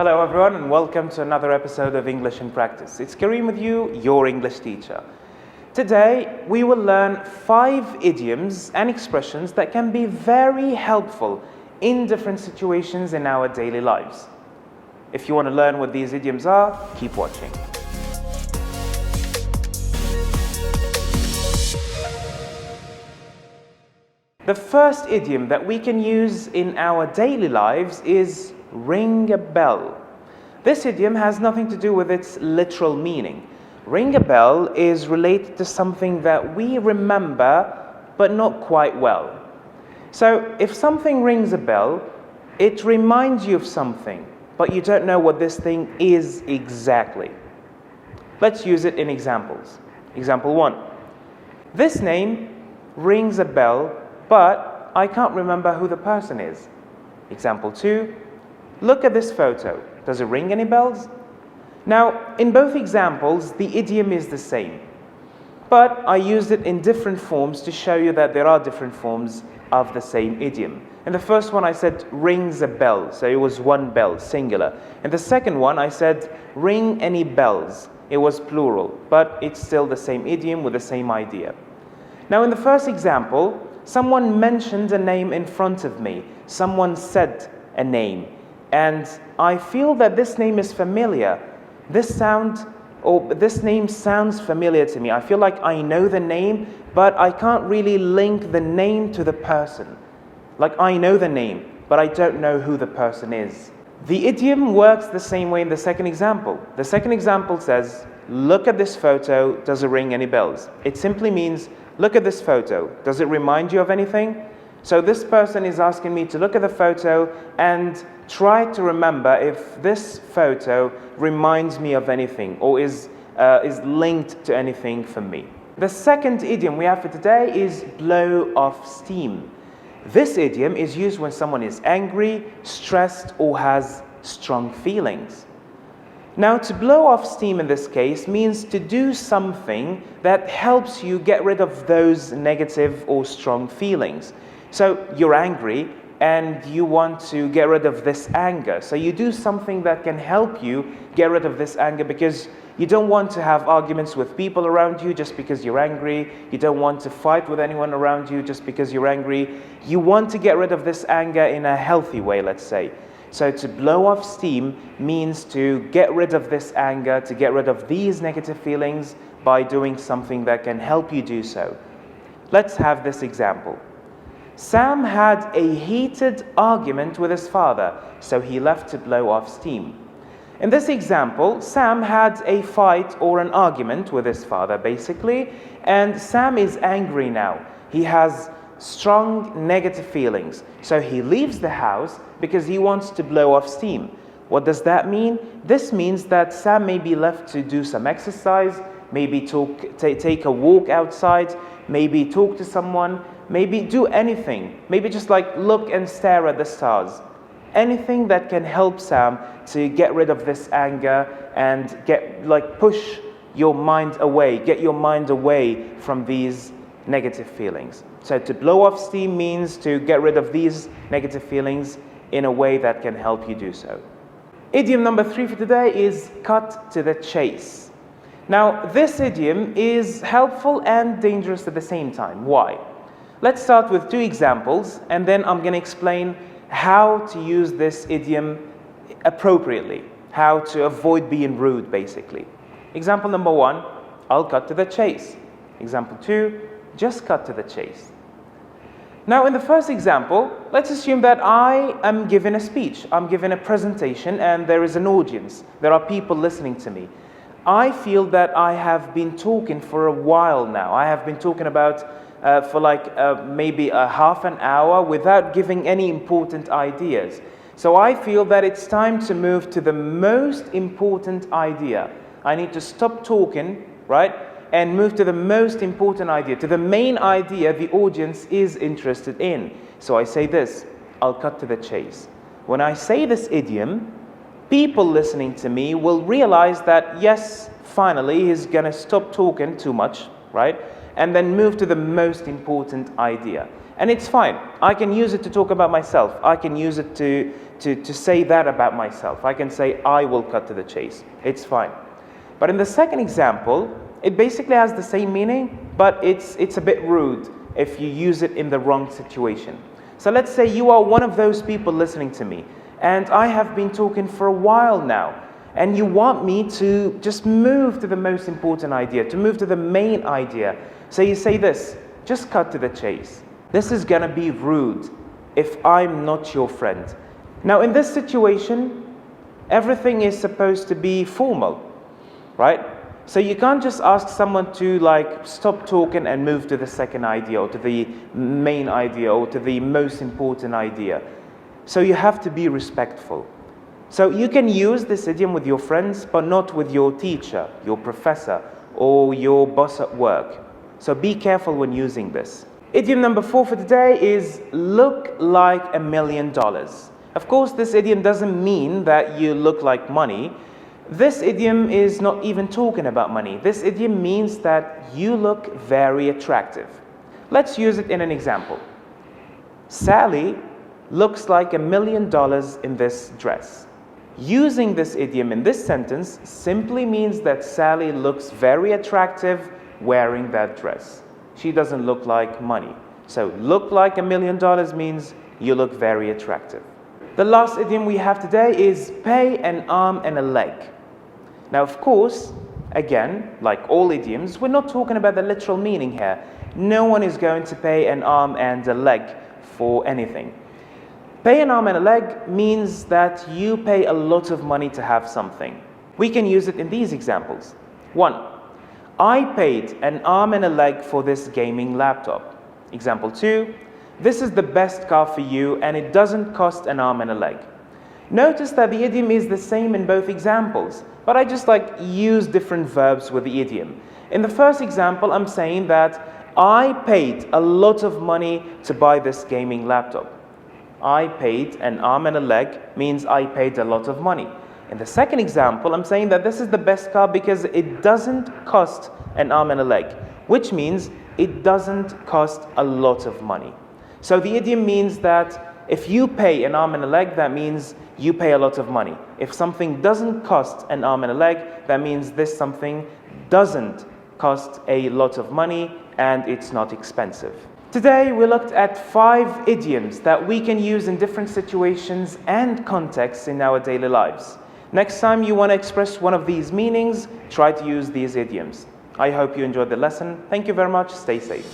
Hello everyone and welcome to another episode of English in Practice. It's Kareem with you, your English teacher. Today we will learn 5 idioms and expressions that can be very helpful in different situations in our daily lives. If you want to learn what these idioms are, keep watching. The first idiom that we can use in our daily lives is ring a bell. This idiom has nothing to do with its literal meaning. Ring a bell is related to something that we remember but not quite well. So if something rings a bell, it reminds you of something, but you don't know what this thing is exactly. Let's use it in examples. Example 1. This name rings a bell, but I can't remember who the person is. Example 2. Look at this photo. Does it ring any bells? Now, in both examples, the idiom is the same, but I used it in different forms to show you that there are different forms of the same idiom. In the first one, I said rings a bell, so it was one bell, singular. In the second one, I said ring any bells. It was plural, but it's still the same idiom with the same idea. Now, in the first example, someone mentioned a name in front of me. Someone said a name. And I feel that this name is familiar. This name sounds familiar to me. I feel like I know the name, but I can't really link the name to the person. Like I know the name, but I don't know who the person is. The idiom works the same way in the second example. The second example says, look at this photo, does it ring any bells? It simply means, look at this photo, does it remind you of anything? So this person is asking me to look at the photo and try to remember if this photo reminds me of anything or is linked to anything for me. The second idiom we have for today is blow off steam. This idiom is used when someone is angry, stressed, or has strong feelings. Now, to blow off steam in this case means to do something that helps you get rid of those negative or strong feelings. So you're angry and you want to get rid of this anger. So you do something that can help you get rid of this anger because you don't want to have arguments with people around you just because you're angry. You don't want to fight with anyone around you just because you're angry. You want to get rid of this anger in a healthy way, let's say. So to blow off steam means to get rid of this anger, to get rid of these negative feelings by doing something that can help you do so. Let's have this example. Sam had a heated argument with his father, so he left to blow off steam. In this example, Sam had a fight or an argument with his father, basically, and Sam is angry now. He has strong negative feelings, so he leaves the house because he wants to blow off steam. What does that mean? This means that Sam may be left to do some exercise, maybe take a walk outside, maybe talk to someone, maybe do anything, maybe just like look and stare at the stars. Anything that can help Sam to get rid of this anger and push your mind away, get your mind away from these negative feelings. So to blow off steam means to get rid of these negative feelings in a way that can help you do so. Idiom number 3 for today is cut to the chase. Now, this idiom is helpful and dangerous at the same time. Why? Let's start with 2 examples, and then I'm going to explain how to use this idiom appropriately, how to avoid being rude, basically. Example number 1, I'll cut to the chase. Example 2, just cut to the chase. Now, in the first example, let's assume that I am giving a speech. I'm giving a presentation, and there is an audience. There are people listening to me. I feel that I have been talking for a while now. I have been talking about for maybe a half an hour without giving any important ideas. So I feel that it's time to move to the most important idea. I need to stop talking, right, and move to the most important idea, to the main idea the audience is interested in. So I say this, I'll cut to the chase. When I say this idiom, people listening to me will realize that, yes, finally he's going to stop talking too much, right? And then move to the most important idea. And it's fine. I can use it to talk about myself. I can use it to say that about myself. I can say, I will cut to the chase. It's fine. But in the second example, it basically has the same meaning, but it's a bit rude if you use it in the wrong situation. So let's say you are one of those people listening to me, and I have been talking for a while now, and you want me to just move to the most important idea, to move to the main idea. So you say this, just cut to the chase. This is gonna be rude if I'm not your friend. Now in this situation, everything is supposed to be formal, right? So you can't just ask someone to stop talking and move to the second idea or to the main idea or to the most important idea. So you have to be respectful. So you can use this idiom with your friends, but not with your teacher, your professor, or your boss at work. So be careful when using this. Idiom number 4 for today is look like $1 million. Of course, this idiom doesn't mean that you look like money. This idiom is not even talking about money. This idiom means that you look very attractive. Let's use it in an example. Sally looks like $1 million in this dress. Using this idiom in this sentence simply means that Sally looks very attractive wearing that dress. She doesn't look like money. So look like $1 million means you look very attractive. The last idiom we have today is pay an arm and a leg. Now, of course, again, like all idioms, we're not talking about the literal meaning here. No one is going to pay an arm and a leg for anything. Pay an arm and a leg means that you pay a lot of money to have something. We can use it in these examples. 1. I paid an arm and a leg for this gaming laptop. Example 2. This is the best car for you and it doesn't cost an arm and a leg. Notice that the idiom is the same in both examples, but I just use different verbs with the idiom. In the first example, I'm saying that I paid a lot of money to buy this gaming laptop. I paid an arm and a leg means I paid a lot of money. In the second example, I'm saying that this is the best car because it doesn't cost an arm and a leg, which means it doesn't cost a lot of money. So the idiom means that if you pay an arm and a leg, that means you pay a lot of money. If something doesn't cost an arm and a leg, that means this something doesn't cost a lot of money and it's not expensive. Today we looked at 5 idioms that we can use in different situations and contexts in our daily lives. Next time you want to express one of these meanings, try to use these idioms. I hope you enjoyed the lesson. Thank you very much. Stay safe.